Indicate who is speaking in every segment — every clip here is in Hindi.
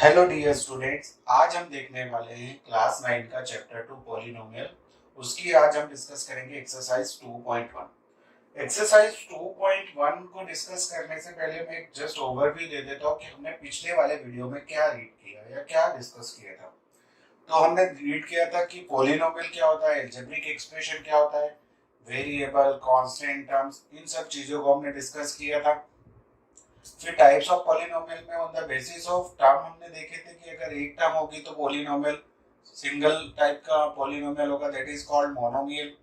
Speaker 1: हेलो डियर स्टूडेंट्स, आज हम देखने वाले हैं क्लास 9 का चैप्टर 2 पॉलिनोमियल। उसकी आज हम डिस्कस करेंगे एक्सरसाइज 2.1। एक्सरसाइज 2.1 को डिस्कस करने से पहले मैं एक जस्ट ओवरव्यू दे देता हूँ कि हमने पिछले वाले वीडियो में क्या रीड किया या क्या डिस्कस किया था। तो हमने रीड किया था कि पॉलिनोमियल क्या होता है, अलजेब्रिक एक्सप्रेशन क्या होता है, वेरिएबल, कांस्टेंट टर्म्स, इन सब चीजों को हमने डिस्कस किया था। फिर टाइप्स ऑफ पॉलिनोमियल में on the basis of term हमने देखे थे कि अगर एक टर्म होगी तो पॉलिनोमियल सिंगल टाइप का पॉलिनोमियल होगा, दैट इज कॉल्ड मोनोमियल।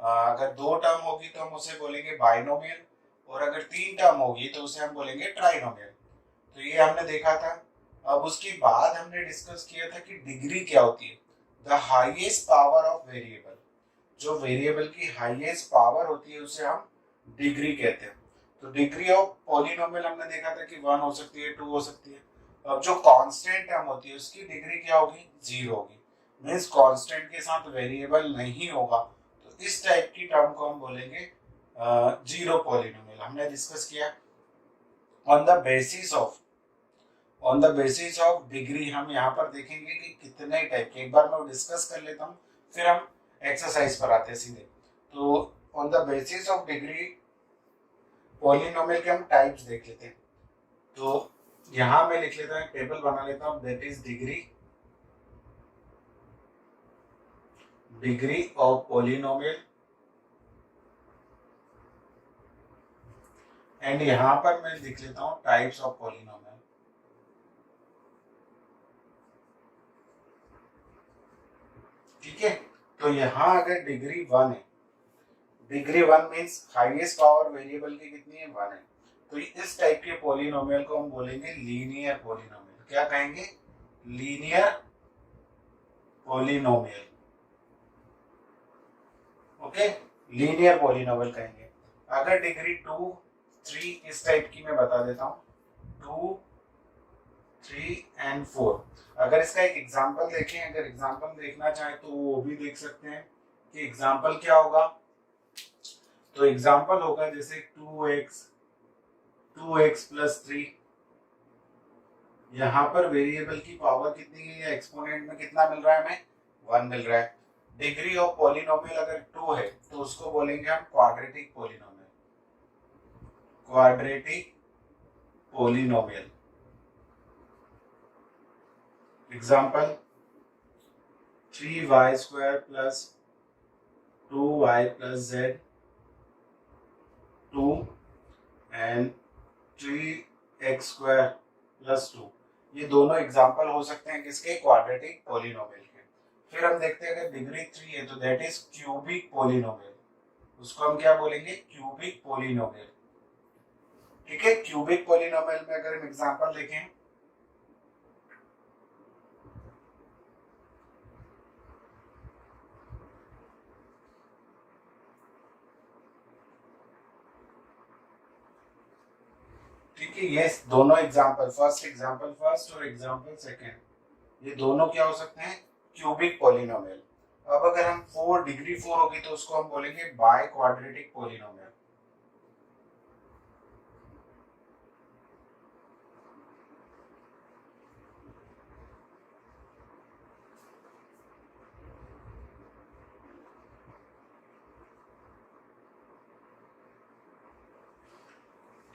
Speaker 1: अगर दो टर्म होगी तो हम उसे बोलेंगे बाइनोमियल, और अगर तीन टर्म होगी तो उसे हम बोलेंगे ट्राइनोमियल। तो ये हमने देखा था। अब उसके बाद हमने डिस्कस किया था कि डिग्री क्या होती है, the highest power of variable. जो वेरिएबल की हाईएस्ट पावर होती है उसे हम डिग्री कहते हैं। तो डिग्री ऑफ पॉलिनोमियल हमने देखा था कि 1 हो सकती है, 2 हो सकती है। अब जो कांस्टेंट टर्म होती है उसकी डिग्री क्या होगी, 0 होगी। मींस कांस्टेंट के साथ वेरिएबल नहीं होगा, तो इस टाइप की टर्म को हम बोलेंगे जीरो पॉलिनोमियल। हमने डिस्कस किया on the basis of degree. हम यहाँ पर देखेंगे कि कितने टाइप के, एक बार मैं डिस्कस कर लेता हूँ फिर हम एक्सरसाइज पर आते हैं सीधे। तो on the basis of degree polynomial के हम टाइप्स देख लेते हैं। तो यहां मैं लिख लेता हूं, टेबल बना लेता हूं, that is degree of polynomial. And यहां पर मैं लिख लेता हूं टाइप्स ऑफ पॉलिनोमियल। ठीक है, तो यहां अगर डिग्री 1 है, degree 1 means highest power variable की कितनी है, 1 है। तो इस टाइप के पॉलिनोमियल को हम बोलेंगे लीनियर पॉलिनोमियल। क्या कहेंगे, linear polynomial. Okay, linear polynomial कहेंगे। अगर डिग्री 2, 3 इस टाइप की मैं बता देता हूं, 2, 3 एंड 4। अगर इसका एक एग्जांपल देखें, अगर एग्जांपल देखना चाहें तो वो भी देख सकते हैं कि एग्जांपल क्या होगा। तो एग्जांपल होगा जैसे 2x प्लस 3। यहाँ पर वेरिएबल की पावर कितनी है, एक्सपोनेंट में कितना मिल रहा है, हमें 1 मिल रहा है। डिग्री ऑफ पॉलिनोमियल अगर 2 है तो उसको बोलेंगे हम quadratic polynomial. Quadratic polynomial example 3y square plus 2y plus z 2 and 3x square plus 2। ये दोनों एग्जांपल हो सकते हैं किसके, क्वाड्रेटिक पॉलिनोमियल के। फिर हम देखते हैं अगर डिग्री 3 है तो दैट इज क्यूबिक पॉलिनोमियल। उसको हम क्या बोलेंगे, क्यूबिक पॉलिनोमियल। ठीक है, क्यूबिक पॉलिनोमियल में अगर हम एग्जांपल देखें, ठीक है, ये दोनों एग्जांपल, फर्स्ट और एग्जांपल सेकंड, ये दोनों क्या हो सकते हैं, क्यूबिक पॉलिनोमियल। अब अगर हम 4 डिग्री 4 होगी तो उसको हम बोलेंगे बाय क्वाड्रेटिक पॉलिनोमियल।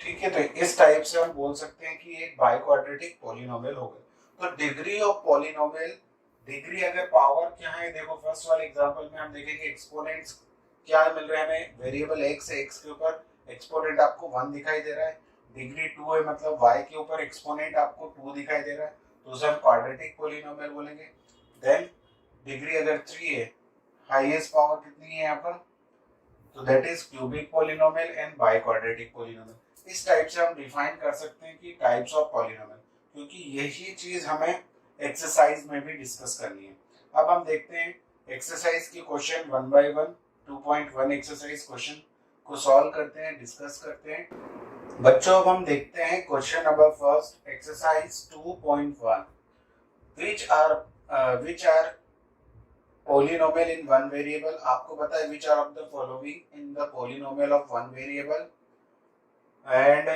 Speaker 1: ठीक है, तो इस टाइप से हम बोल सकते हैं कि एक बाय क्वाड्रेटिक पॉलिनोमियल हो गया। तो डिग्री ऑफ पॉलिनोमियल, डिग्री अगर पावर क्या है, देखो फर्स्ट वाले एग्जांपल में हम देखेंगे एक्सपोनेंट्स क्या मिल रहे हैं हमें, वेरिएबल x है, x के ऊपर एक्सपोनेंट आपको 1 दिखाई दे रहा है। डिग्री 2 है मतलब y के ऊपर एक्सपोनेंट आपको 2 दिखाई दे रहा है, तो उसे हम क्वाड्रेटिक पॉलिनोमियल बोलेंगे। देन डिग्री अगर 3 है, हाईएस्ट पावर कितनी है यहाँ पर, तो that is cubic polynomial and by quadratic polynomial. इस टाइप से हम डिफाइन कर सकते हैं कि टाइप्स ऑफ पॉलिनोमियल, क्योंकि यही चीज हमें एक्सरसाइज में भी डिस्कस करनी है। अब हम देखते हैं एक्सरसाइज के क्वेश्चन 1 बाय 1, 2.1 एक्सरसाइज क्वेश्चन को सॉल्व करते हैं, डिस्कस करते हैं। बच्चों अब हम देखते हैं question number first, exercise 2.1। which are polynomial in one variable। आपको पता है which are of the following in the polynomial of one variable, and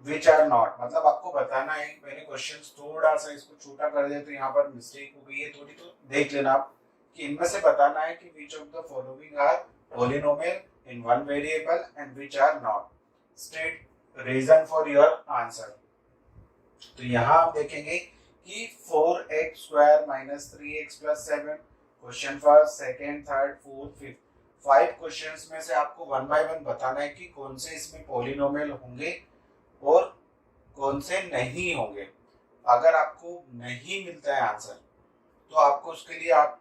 Speaker 1: which are not, मतलब आपको बताना है। मैंने क्वेश्चन थोड़ा सा इसको छोटा कर दिया तो यहाँ पर मिस्टेक हो गई है थोड़ी, तो देख लेना आप कि इनमें से बताना है कि which of the following are polynomial in one variable and which are not. State reason for your answer. तो यहाँ आप देखेंगे कि 4x square minus 3x plus 7, question first, second, third, fourth, fifth, 5 questions में से आपको वन बाय वन बताना है कि कौन से इसमें पॉलिनोमियल होंगे और कौन से नहीं होंगे। अगर आपको नहीं मिलता है आंसर तो आपको उसके लिए आप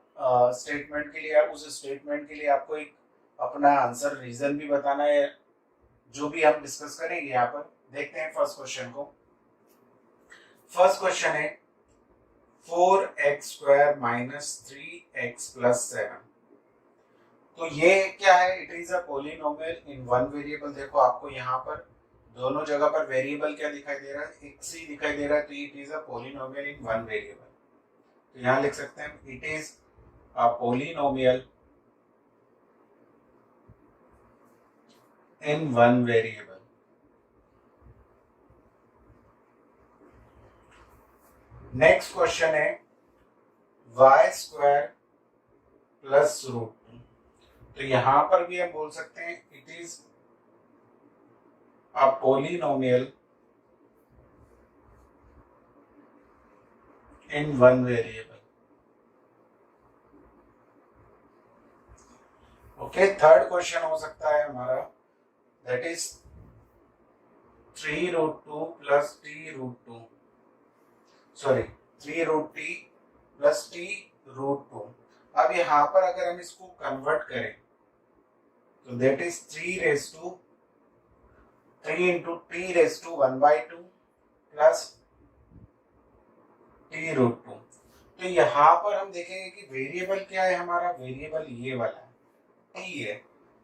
Speaker 1: स्टेटमेंट के लिए, उस स्टेटमेंट के लिए आपको एक अपना आंसर रीजन भी बताना है, जो भी हम डिस्कस करेंगे यहाँ पर। देखते हैं फर्स्ट क्वेश्चन को। फर्स्ट क्वेश्चन है 4x square minus 3x plus 7। तो ये क्या है? It is a polynomial in one variable. देखो आपको यहाँ पर दोनों जगह पर वेरिएबल क्या दिखाई दे रहा है? x ही दिखाई दे रहा है, तो it is a polynomial in one variable. तो यहाँ लिख सकते हैं it is a polynomial in one variable. Next question है y स्क्वायर प्लस रूट 2। तो यहां पर भी हम बोल सकते हैं it is a polynomial in one variable. Okay, third question हो सकता है हमारा, that is 3 root 2 plus T root 2, sorry 3 root T plus T root 2। अब यहां पर अगर हम इसको कन्वर्ट करें तो that is 3 into T raise to 1/2 plus T root 2। तो यहाँ पर हम देखेंगे कि वेरिएबल क्या है हमारा? वेरिएबल ये वाला है, टी है।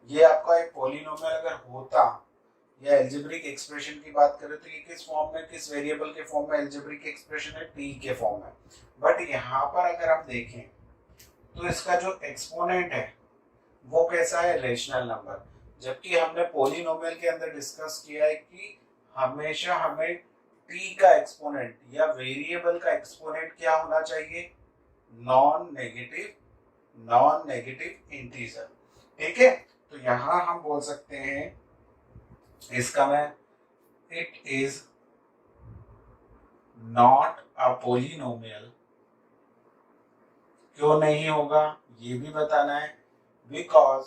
Speaker 1: ये आपका एक पॉलिनोमियल अगर होता या एल्जेब्रिक एक्सप्रेशन की बात करें तो ये किस फॉर्म में, किस वेरिएबल के फॉर्म में एल्जेब्रिक एक्सप्रेशन है? टी के फॉर्म में। बट यहाँ पर अगर हम देखें तो इसका जो एक्सपोनेंट है वो कैसा है? Rational number. जबकि हमने पॉलिनोमियल के अंदर डिस्कस किया है कि हमेशा हमें टी का एक्सपोनेंट या वेरिएबल का एक्सपोनेंट क्या होना चाहिए? Non negative integer. ठीक है, तो यहां हम बोल सकते हैं इसका मैं it is not a polynomial. क्यों नहीं होगा ये भी बताना है, because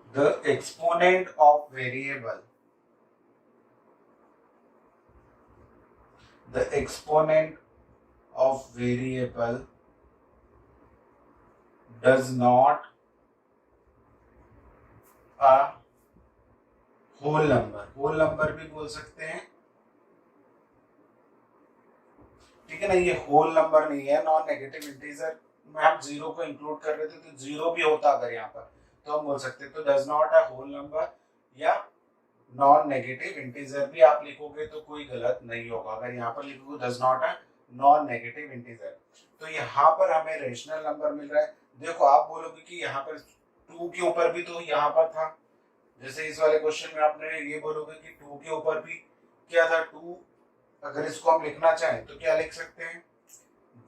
Speaker 1: the exponent of variable does not a whole number भी बोल सकते हैं। ठीक है ना, ये होल नंबर नहीं है। नॉन नेगेटिव इंटीजर में हम जीरो को इंक्लूड कर रहे थे तो जीरो भी होता अगर यहाँ पर तो हम बोल सकते, तो does not a whole number या नॉन नेगेटिव इंटीजर भी आप लिखोगे तो कोई गलत नहीं होगा। अगर यहाँ पर लिखोगे does not a non negative integer, तो यहाँ पर हमें रेशनल नंबर मिल रहा है। देखो आप बोलोगे कि यहाँ पर 2 के ऊपर भी तो यहाँ पर था, जैसे इस वाले क्वेश्चन में आपने ये बोलोगे कि 2 के ऊपर भी क्या था? 2। अगर इसको हम लिखना चाहें तो क्या लिख सकते हैं?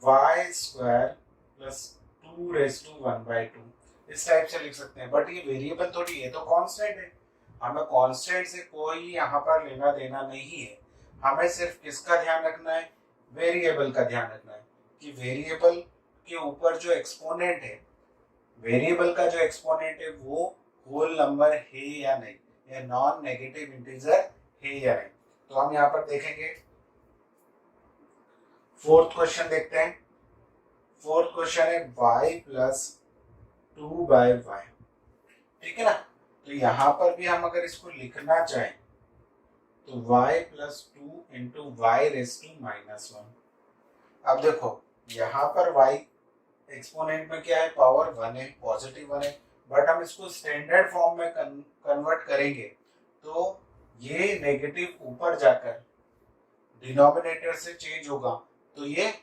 Speaker 1: y square plus 2 raise to 1/2, इस टाइप से लिख सकते हैं। बट ये वेरिएबल थोड़ी है, तो कांस्टेंट है। हमें कांस्टेंट से कोई यहाँ पर लेना देना नहीं है। हमें सिर्फ किसका ध्यान रखना है? वेरिएबल का ध्यान रखना है कि वेरिएबल के ऊपर जो एक्सपोनेंट है, वेरिएबल का जो एक्सपोनेंट है वो होल नंबर है या नहीं, या नॉन नेगेटिव इंटीजर है या नहीं। तो हम यहाँ पर देखेंगे फोर्थ क्वेश्चन देखते हैं। फोर्थ क्वेश्चन है y प्लस 2/y। ठीक है ना, तो यहां पर भी हम अगर इसको लिखना चाहें तो y plus 2 into Y raise to -1। अब देखो यहाँ पर y एक्सपोनेंट में क्या है? पावर 1 है, पॉजिटिव 1 है। बट हम इसको स्टैंडर्ड फॉर्म में कन्वर्ट करेंगे तो ये नेगेटिव ऊपर जाकर डिनोमिनेटर से चेंज होगा, तो ये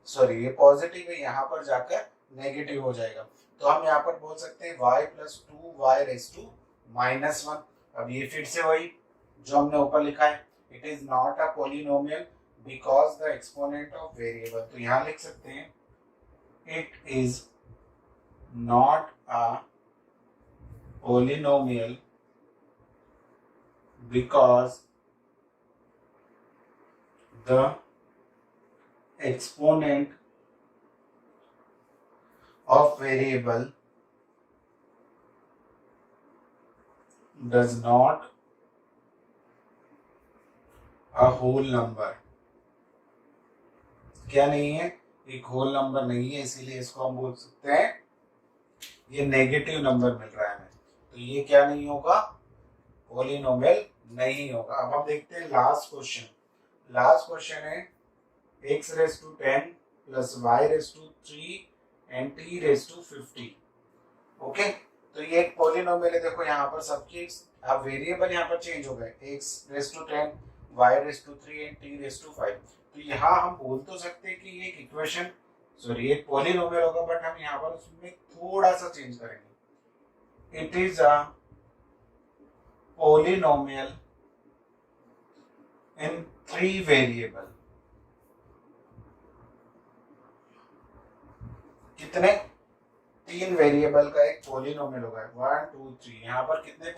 Speaker 1: सॉरी ये पॉजिटिव है, यहाँ पर जाकर नेगेटिव हो जाएगा। तो हम यहाँ पर बोल सकते हैं y plus 2 Y raise to -1। अब ये फिर से वही जो हमने ऊपर लिखा है, it is not a polynomial because the exponent of variable. तो यहाँ लिख सकते हैं it is not a polynomial because the exponent of variable does not a whole number। क्या नहीं है? एक होल नंबर नहीं है, इसीलिए इसको हम बोल सकते हैं ये नेगेटिव नंबर मिल रहा है हमें, तो ये क्या नहीं होगा? पॉलिनोमियल नहीं होगा। अब हम देखते हैं लास्ट क्वेश्चन। लास्ट क्वेश्चन है x raise to 10 plus y raise to 3 and t raise to 50। Okay, तो ये एक पॉलिनोमियल है। देखो यहाँ पर सबके अब वेरिएबल यहाँ पर चेंज हो गए, x raise to 10, y raise to 3 and t raise to 5। तो यहाँ हम बोल तो सकते हैं कि ये एक इक्वेशन, सॉरी एक पॉलिनोमियल होगा, बट हम यहाँ पर उसमें थोड़ा सा चेंज करेंगे। It is a polynomial in 3 variable. कितने? 3 वेरिएबल का एक पॉलिनोमियल होगा। 1 2 3। यहाँ पर कितने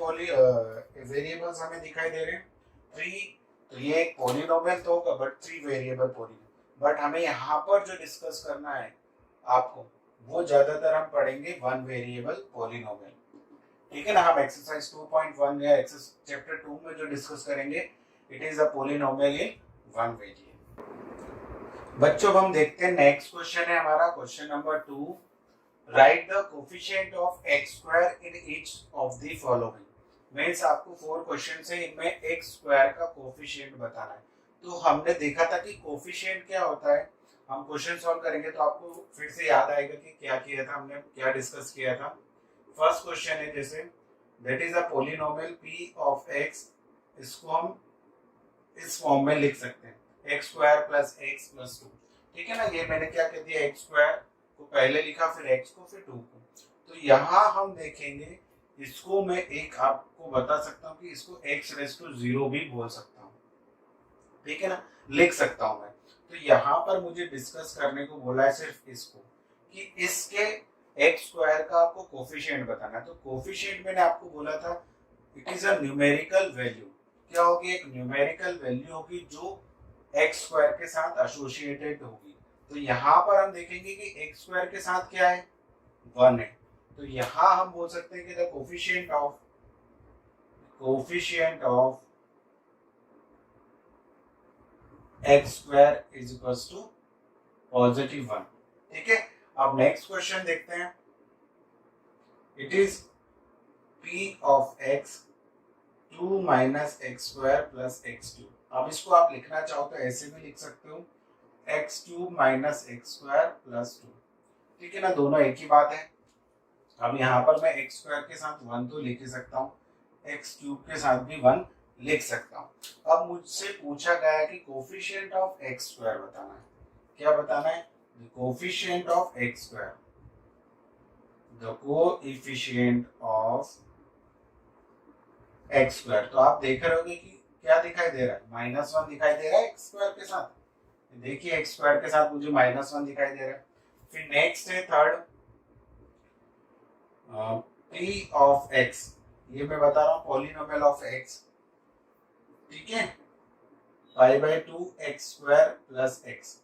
Speaker 1: वेरिएबल्स हमें दिखाई दे रहे हैं? 3। तो ये एक पॉलिनोमियल तो होगा बट 3 वेरिएबल पॉलिनोमियल। बट हमें यहाँ पर जो डिस्कस करना है आपको, वो ज्यादातर हम पढ़ेंगे 1 वेरिएबल पॉलिनोमियल। ठीक है ना? हम एक्सरसाइज 2.1 या चैप्टर 2 में जो डिस्कस करेंगे, it is a polynomial in 1 variable. बच्चों हम देखते हैं नेक्स्ट क्वेश्चन है हमारा question number 2। Right the coefficient of x square in each of the following. Means आपको 4 क्वेश्चन है, इनमें x स्क्वायर का कोफिशिएंट बताना है। तो हमने देखा था कि कोफिशिएंट क्या होता है। हम क्वेश्चन सॉल्व करेंगे तो आपको फिर से याद आएगा कि क्या किया था हमने, क्या डिस्कस किया था। फर्स्ट क्वेश्चन है जैसे that is a polynomial p of x, इसको हम इस फॉर्म में लिख सकते हैं x square plus x plus 2। ठीक है ना? ये मैंने क्या कह दिया, x स्क्वायर को पहले लिखा, फिर x को, फिर 2 को। तो यहाँ हम देखेंगे, इसको मैं एक आपको बता सकता हूँ कि इसको x रेज टू 0 भी बोल सकता हूँ। ठीक है ना? लिख सकता हूँ मैं। तो यहाँ पर मुझे डिस्कस करने को बोला है सिर्फ इसको, कि इसके एक्स स्क्वायर का आपको कोफिशिएंट बताना है। तो कोफिशिएंट मैंने आपको बोला था it is a numerical value. क्या होगी? एक न्यूमेरिकल वैल्यू होगी जो एक्स स्क्वायर के साथ एसोसिएटेड होगी। तो यहाँ पर हम देखेंगे कि एक्स स्क्वायर के साथ क्या है? 1 है। तो यहाँ हम बोल सकते हैं कि the coefficient of x square is equals to +1। ठीक है? अब नेक्स्ट क्वेश्चन देखते हैं। It is p of x 2 minus X square plus x2। अब इसको आप लिखना चाहो तो ऐसे भी लिख सकते हो, x3 minus X square plus 2। ठीक है ना? दोनों एक ही बात है। अब यहाँ पर मैं एक्स स्क्वायर के साथ 1 तो लिख ही सकता हूँ, x3 के साथ भी 1 लिख सकता हूँ। अब मुझसे पूछा गया है कि कोफिशिएंट ऑफ एक्स स्क्वायर बताना है। क्या बताना है? The coefficient of x square, the coefficient of x square। तो आप देख रहे होगे कि क्या दिखाई दे रहा है? -1 दिखाई दे रहा है एक्स स्क्वायर के साथ। देखिए एक्स स्क्वायर के साथ मुझे -1 दिखाई दे रहा है। फिर नेक्स्ट है थर्ड, p ऑफ x। ये मैं बता रहा हूँ पॉलिनोमियल ऑफ x। ठीक है? π/2 एक्स स्क्वायर प्लस x।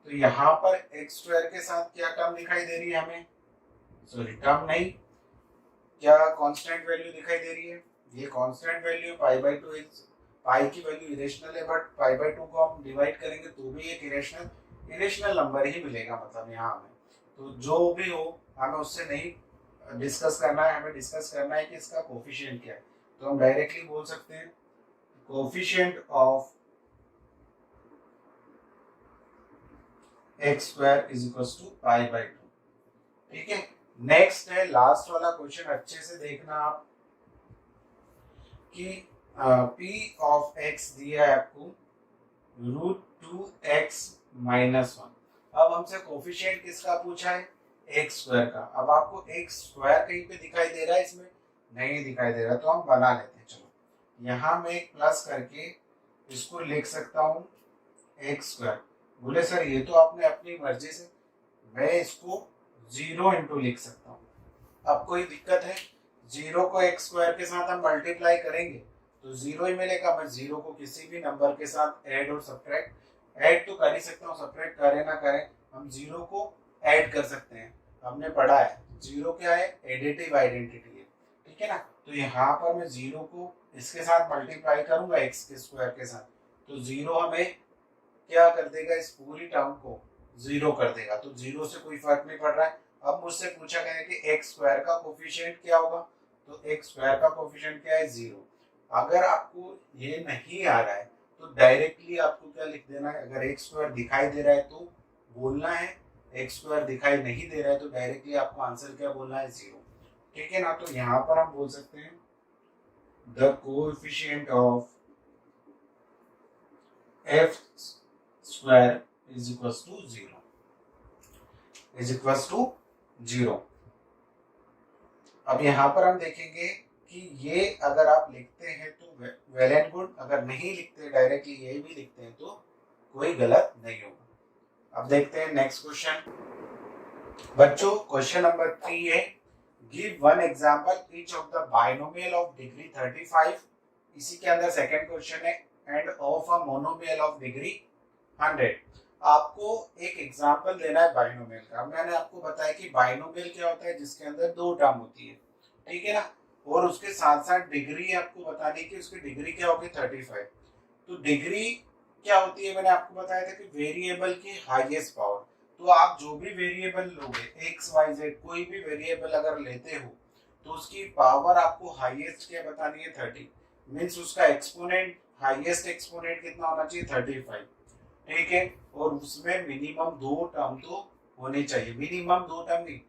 Speaker 1: तो यहाँ पर एक्स स्क्वायर के साथ क्या टर्म दिखाई दे रही है हमें? सॉरी, टर्म नहीं, क्या कांस्टेंट वैल्यू दिखाई दे रही है? ये कांस्टेंट वैल्यू π/2। पाई की वैल्यू इरेशनल है, बट π/2 को हम डिवाइड करेंगे तो भी एक इरेशनल नंबर ही मिलेगा, मतलब यहाँ हमें। तो जो भी हो हमें उससे नहीं डिस्कस करना है, हमें डिस्कस करना है कि इसका कोफिशिएंट क्या है। तो हम डायरेक्टली बोल सकते हैं coefficient of x square is equal to π/2। ठीक है? नेक्स्ट है लास्ट वाला क्वेश्चन, अच्छे से देखना आप कि p ऑफ x दिया है आपको √2x - 1। अब हमसे कोफिशिएंट किसका पूछा है? एक्स स्क्वायर का। अब आपको एक्स स्क्वायर कहीं पे दिखाई दे रहा है इसमें? नहीं दिखाई दे रहा तो हम बना लेते हैं। चलो यहाँ मैं एक प्लस करके इसको लिख सकता हूँ एक्स स्क्वायर। बोले सर ये तो आपने अपनी मर्जी से, मैं इसको 0 इंटू लिख सकता हूँ। अब कोई दिक्कत है? 0 को एक्स स्क्वायर के साथ हम मल्टीप्लाई करेंगे तो 0 ही मिलेगा। मैं 0 को किसी भी नंबर के साथ ऐड और सब्ट्रैक्ट, ऐड तो कर ही सकता हूँ, सब्ट्रैक्ट करें ना करें हम 0 को ऐड कर सकते हैं। हमने पढ़ा है 0 क्या है, एडिटिव आइडेंटिटी है, ठीक है ना। तो यहाँ पर मैं 0 को इसके साथ मल्टीप्लाई करूंगा एक्स के स्क्वायर के साथ, तो 0 हमें क्या कर देगा, इस पूरी टर्म को 0 कर देगा। तो 0 से कोई फर्क नहीं पड़ रहा है। अब मुझसे पूछा गया है कि एक्स स्क्वायर का कोफिशिएंट क्या होगा, तो एक्स स्क्वायर का कोफिशिएंट क्या है, 0। अगर आपको ये नहीं आ रहा है तो डायरेक्टली आपको क्या लिख देना है, अगर एक्स स्क्वायर दिखाई दे रहा है तो बोलना है, एक्स स्क्वायर दिखाई नहीं दे रहा है तो डायरेक्टली आपको आंसर क्या बोलना है, 0, ठीक है ना। तो यहाँ पर हम बोल सकते हैं the coefficient of F square is equals to 0, is equals to 0। अब यहाँ पर हम देखेंगे कि ये अगर आप लिखते हैं तो वेल एंड गुड, अगर नहीं लिखते डायरेक्टली ये भी लिखते हैं तो कोई गलत नहीं होगा। अब देखते हैं नेक्स्ट क्वेश्चन। बच्चों क्वेश्चन नंबर 3 है, give one example each of the binomial of degree 35। इसी के अंदर सेकंड क्वेश्चन है, end of a monomial of degree 100। आपको एक एग्जांपल देना है बाइनोमियल का। मैंने आपको बताया कि बाइनोमियल क्या होता है, जिसके अंदर दो टर्म होती है, ठीक है ना, और उसके साथ साथ डिग्री आपको बतानी कि उसकी डिग्री क्या होगी, 35। तो डिग्री क्या होती है, मैंने आपको बताया था कि वेरिएबल की हाईएस्ट पावर। तो आप जो भी वेरिएबल लोगे, एक्स वाई जेड कोई भी वेरिएबल अगर लेते हो तो उसकी पावर आपको हाईएस्ट क्या बतानी है, 30। मीन्स उसका एक्सपोनेंट, हाईएस्ट एक्सपोनेंट कितना होना चाहिए, 35, ठीक है। और उसमें मिनिमम 2 टर्म तो होनी चाहिए, मिनिमम 2 टर्म नहीं,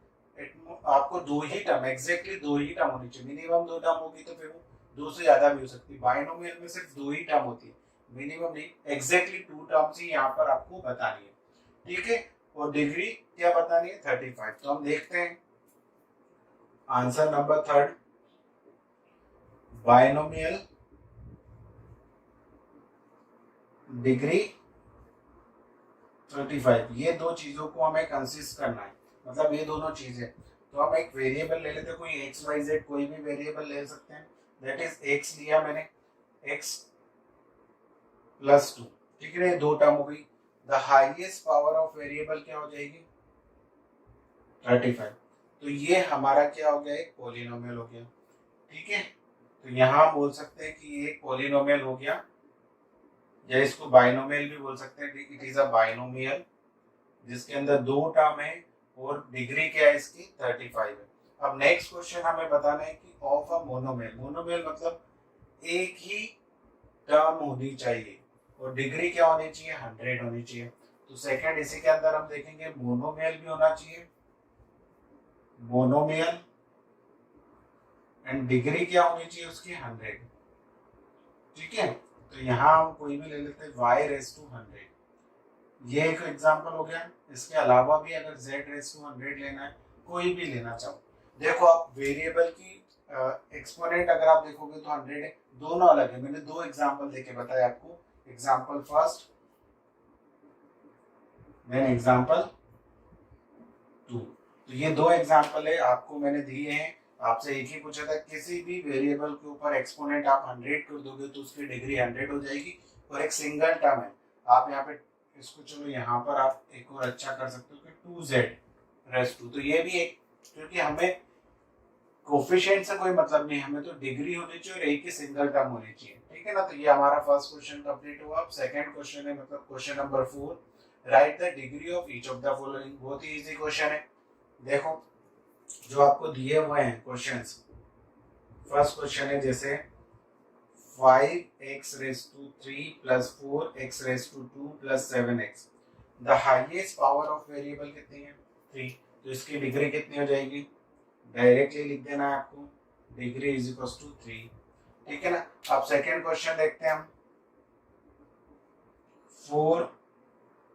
Speaker 1: आपको 2 ही टर्म, एग्जैक्टली 2 ही टर्म होनी चाहिए। मिनिमम 2 टर्म होगी तो फिर वो 2 से ज्यादा भी हो सकती है। बाइनोमियल में सिर्फ 2 ही टर्म होती है, मिनिमम नहीं, एग्जैक्टली 2 टर्म्स ही यहाँ पर आपको बतानी है, ठीक है। और डिग्री क्या बतानी है, 35। तो हम देखते हैं आंसर नंबर 3, बाइनोमियल डिग्री 35। ये दो चीजों को हमें कंसिस्ट करना है, मतलब ये दोनों चीजें। तो हम एक वेरिएबल ले लेते हैं, कोई एक्स वाई जेड कोई भी वेरिएबल ले सकते हैं। दैट इज एक्स लिया मैंने, एक्स प्लस 2, ठीक है, ये 2 टर्म हो गई। The highest power of variable क्या हो जाएगी, 35। तो ये हमारा क्या हो गया, एक पॉलिनोमियल हो गया, ठीक है। तो यहाँ बोल सकते हैं कि ये पॉलिनोमियल हो गया, या इसको बाइनोमियल भी बोल सकते हैं। इट इज अ बाइनोमियल जिसके अंदर 2 टर्म है और डिग्री क्या है इसकी, 35 है। अब नेक्स्ट क्वेश्चन हमें बताना है कि ऑफ अ मोनोमियल, मोनोमियल मतलब एक ही टर्म होनी चाहिए और डिग्री क्या होनी चाहिए, 100 होनी चाहिए। तो सेकंड इसी के अंदर हम देखेंगे मोनोमियल भी होना चाहिए, मोनोमियल एंड डिग्री क्या होनी चाहिए उसकी, 100, ठीक है। तो यहाँ हम कोई भी ले लेते हैं, y रेस टू 100, ये एक एग्जांपल हो गया। इसके अलावा भी अगर z रेस टू 100 लेना है, कोई भी लेना चाहो, देखो आप वेरिएबल की एक्सपोनेंट अगर आप देखोगे तो 100 है, दोनों अलग है। मैंने 2 एग्जांपल देके बताया आपको, एग्जांपल फर्स्ट देन एग्जांपल 2। तो ये 2 एग्जांपल है आपको मैंने दिए हैं। आपसे एक ही पूछा था, किसी भी वेरिएबल के ऊपर एक्सपोनेंट आप 100 कर दोगे तो उसकी डिग्री 100 हो जाएगी, और एक सिंगल टर्म है। आप यहाँ पे इसको, चलो यहाँ पर आप एक और अच्छा कर सकते हो कि 2z रेस टू, तो ये भी एक, क्योंकि हमें कोफिशिएंट से कोई मतलब नहीं, हमें तो डिग्री होनी चाहिए और एक ही सिंगल टर्म होनी चाहिए, ठीक है ना। तो ये हमारा फर्स्ट क्वेश्चन कंप्लीट हुआ। अब सेकंड क्वेश्चन है, मतलब question number 4, right the degree of each of the following. बहुत ही इजी क्वेश्चन है। देखो जो आपको दिए हुए हैं क्वेश्चंस, फर्स्ट क्वेश्चन है जैसे 5x raise to 3 plus 4x raise to 2 plus 7x, the highest power of variable कितनी है, 3। तो इसकी डिग्री कितनी हो जाएगी, डायरेक्टली लिख देना है आपको, डिग्री इज इक्वल टू 3, ठीक है ना। अब सेकेंड क्वेश्चन देखते हैं हम, 4,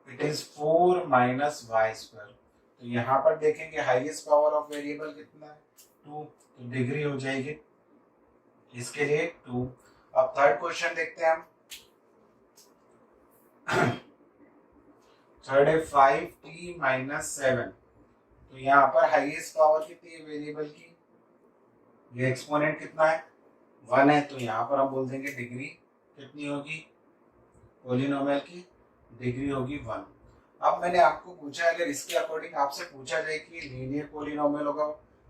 Speaker 1: it is 4 minus Y square. तो यहाँ पर देखेंगे हाईएस्ट पावर ऑफ वेरिएबल कितना है, 2, तो डिग्री हो जाएगी इसके लिए 2। अब थर्ड क्वेश्चन देखते हैं हम। थर्ड है 5t माइनस 7। तो यहाँ पर हाईएस्ट पावर कितनी है वेरिएबल की, ये एक्सपोनेंट कितना है 1 है, तो यहाँ पर हम बोल देंगे डिग्री कितनी होगी पॉलिनोमियल की, डिग्री होगी 1। अब मैंने आपको पूछा अगर इसके अकॉर्डिंग आपसे पूछा जाए कि लीनियर पॉलिनोमियल होगा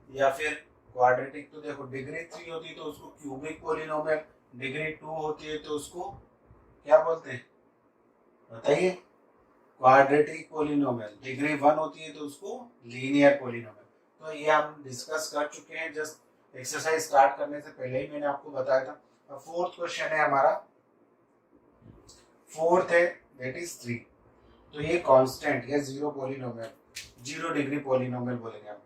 Speaker 1: या फिर क्वाड्रेटिक, तो देखो डिग्री 3 होती है तो उसको क्यूबिक पॉलिनोमियल, डिग्री 2 होती है तो उसको क्या बोलते हैं बताइए, क्वाड्रेटिक पॉलिनोमियल, डिग्री 1 होती है तो उसको लीनियर पॉलिनोमियल। तो ये हम डिस्कस कर चुके हैं जस्ट एक्सरसाइज स्टार्ट करने से पहले ही मैंने आपको बताया था। अब फोर्थ क्वेश्चन है हमारा, फोर्थ है दैट इज 3। तो ये कांस्टेंट या जीरो पॉलिनोमियल, 0 डिग्री पॉलिनोमियल बोलेंगे हम,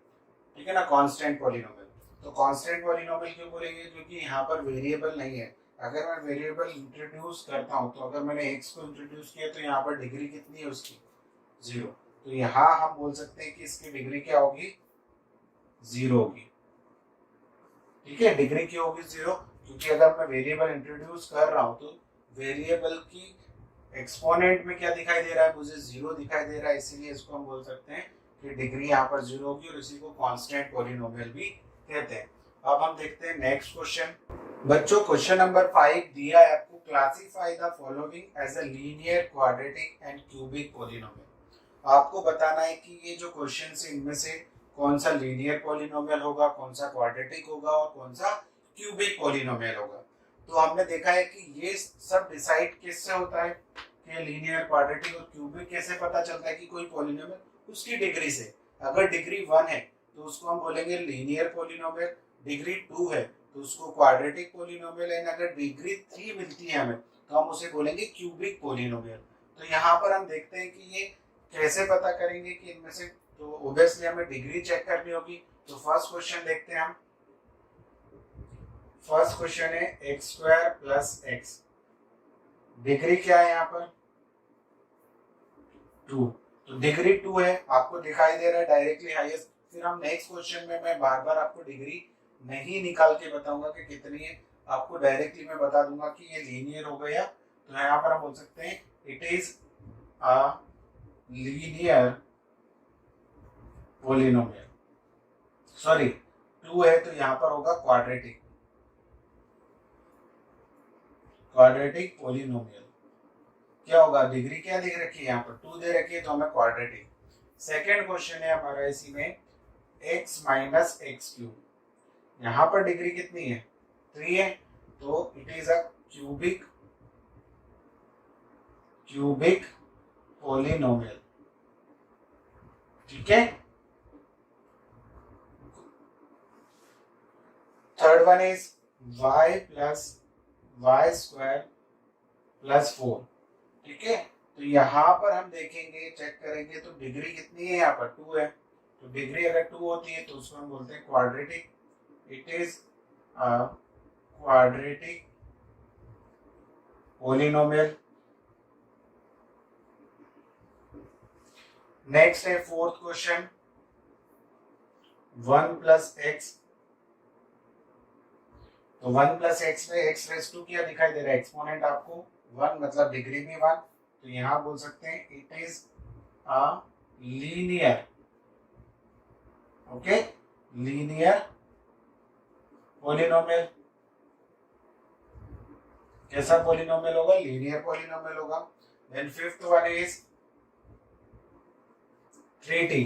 Speaker 1: ठीक है ना, कांस्टेंट पॉलिनोमियल। तो कांस्टेंट पॉलिनोमियल क्यों बोलेंगे, क्योंकि यहाँ पर वेरिएबल नहीं है। अगर मैं वेरिएबल इंट्रोड्यूस करता हूँ तो अगर मैंने x को इंट्रोड्यूस किया तो यहाँ पर डिग्री कितनी है उसकी 0। तो यहाँ हम बोल सकते हैं कि इसकी डिग्री क्या होगी 0 होगी, ठीक है। डिग्री क्यों होगी 0, क्योंकि अगर मैं वेरिएबल इंट्रोड्यूस कर रहा हूँ तो वेरिएबल की एक्सपोनेंट में क्या दिखाई दे रहा है, मुझे 0 दिखाई दे रहा है, इसीलिए इसको हम बोल सकते हैं कि डिग्री यहाँ पर 0 होगी और इसी को कांस्टेंट पॉलिनोमियल भी कहते हैं। अब हम देखते हैं नेक्स्ट क्वेश्चन। बच्चों क्वेश्चन नंबर 5 दिया है आपको, classify the following as a linear, quadratic and cubic polynomial. आपको बताना है कि ये जो क्वेश्चन है इनमें से कौन सा लीनियर पॉलिनोमियल होगा, कौन सा क्वाड्रेटिक होगा और कौन सा क्यूबिक पॉलिनोमियल होगा। तो हमने देखा है कि ये सब डिसाइड किससे होता है कि लीनियर, क्वाड्रेटिक और क्यूबिक कैसे पता चलता है कि कोई पॉलिनोमियल, उसकी डिग्री से। अगर डिग्री 1 है तो उसको हम बोलेंगे लीनियर पॉलिनोमियल, डिग्री 2 है तो उसको क्वाड्रेटिक पॉलिनोमियल, एंड अगर डिग्री 3 मिलती है हमें तो हम उसे बोलेंगे क्यूबिक पॉलिनोमियल। तो यहाँ पर हम देखते हैं कि ये कैसे पता करेंगे कि इनमें से, तो ऑब्वियसली हमें डिग्री चेक करनी होगी। तो फर्स्ट क्वेश्चन देखते हैं हम। फर्स्ट क्वेश्चन है x square plus x, degree क्या है यहाँ पर 2। तो डिग्री 2 है, आपको दिखाई दे रहा है डायरेक्टली हाईएस्ट। फिर हम नेक्स्ट क्वेश्चन में मैं बार बार आपको डिग्री नहीं निकाल के बताऊंगा कि कितनी है, आपको डायरेक्टली मैं बता दूंगा कि ये लीनियर हो गया। तो यहाँ पर हम बोल सकते हैं it is a linear polynomial. Sorry 2 है तो यहाँ पर होगा क्वाड्रेटिक, क्वाड्रेटिक पॉलिनोमियल। क्या होगा, डिग्री क्या दे रखी है यहाँ पर 2 दे रखी है तो हमें क्वाड्रेटिक। सेकेंड क्वेश्चन है हमारा इसी में x माइनस एक्स क्यूब, यहाँ पर डिग्री कितनी है 3 है तो it is a cubic, cubic polynomial, ठीक है। Third one is y plus Y square plus 4, ठीक है। तो यहाँ पर हम देखेंगे, चेक करेंगे तो डिग्री कितनी है यहाँ पर 2 है। तो डिग्री अगर 2 होती है तो उसको हम बोलते हैं quadratic, it is a quadratic polynomial. Next है फोर्थ क्वेश्चन 1 प्लस एक्स। तो 1 प्लस एक्स में एक्स रेस टू क्या दिखाई दे रहा है, एक्सपोनेंट आपको 1 मतलब डिग्री भी 1। तो यहां बोल सकते हैं it is a linear, okay, linear polynomial. कैसा पॉलिनोमियल होगा, लीनियर पॉलिनोमियल होगा। Then fifth one is 3t।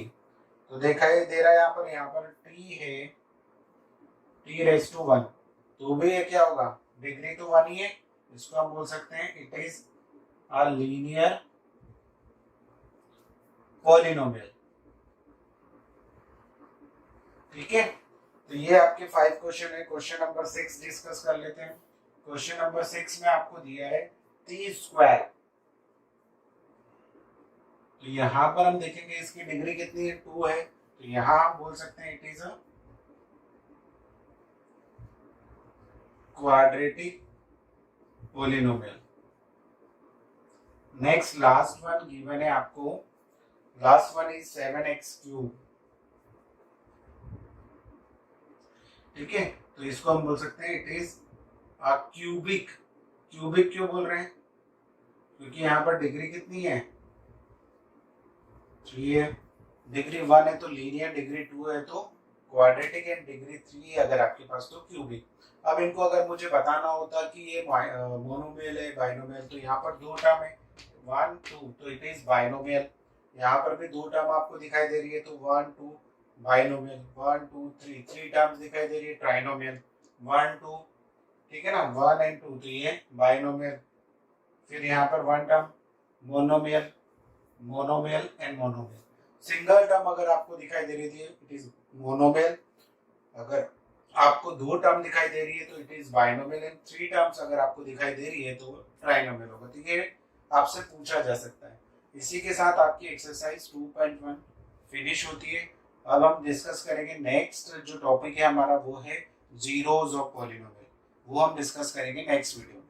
Speaker 1: तो दिखाई दे रहा है यहाँ पर t है, t रेस टू 1, तो भी ये क्या होगा, डिग्री तो 1 ही है, इसको हम बोल सकते हैं it is a linear polynomial, ठीक है। तो ये आपके 5 क्वेश्चन है। क्वेश्चन नंबर 6 डिस्कस कर लेते हैं। क्वेश्चन नंबर 6 में आपको दिया है t स्क्वायर। तो यहां पर हम देखेंगे इसकी डिग्री कितनी है 2 है, तो यहां हम बोल सकते हैं it is a quadratic polynomial. Next last one given है आपको, last one is 7x cube, ठीक है। तो इसको हम बोल सकते हैं इट इज क्यूबिक, क्यूबिक क्यों बोल रहे हैं? क्योंकि यहाँ पर डिग्री कितनी है? 3 है। डिग्री 1 है तो लीनियर, डिग्री 2 है तो क्वाड्रेटिक, एंड डिग्री 3 अगर आपके पास तो क्यूबिक। अब इनको अगर मुझे बताना होता कि ये मोनोमियल है बाइनोमियल, तो यहाँ पर दो टर्म है 1 2, तो इट इज बाइनोमियल। यहाँ पर भी दो टर्म आपको दिखाई दे रही है तो 1 2 बाइनोमियल, 1 2 3 3 टर्म्स दिखाई दे रही है ट्राइनोमियल, 1 2, ठीक है ना, 1 एंड 2, तो ये बाइनोमियल। फिर यहाँ पर one term monomial, monomial and monomial. Single term अगर आपको दिखाई दे रही थी इट इज मोनोमियल, अगर आपको दो टर्म दिखाई दे रही है तो it is binomial, and 3 terms अगर आपको दिखाई दे रही है तो ट्राइनोमियल होगा। तो ये आपसे पूछा जा सकता है। इसी के साथ आपकी एक्सरसाइज 2.1 फिनिश होती है। अब हम डिस्कस करेंगे नेक्स्ट जो टॉपिक है हमारा, वो है जीरोज ऑफ पॉलिनोमियल। वो हम डिस्कस करेंगे नेक्स्ट वीडियो।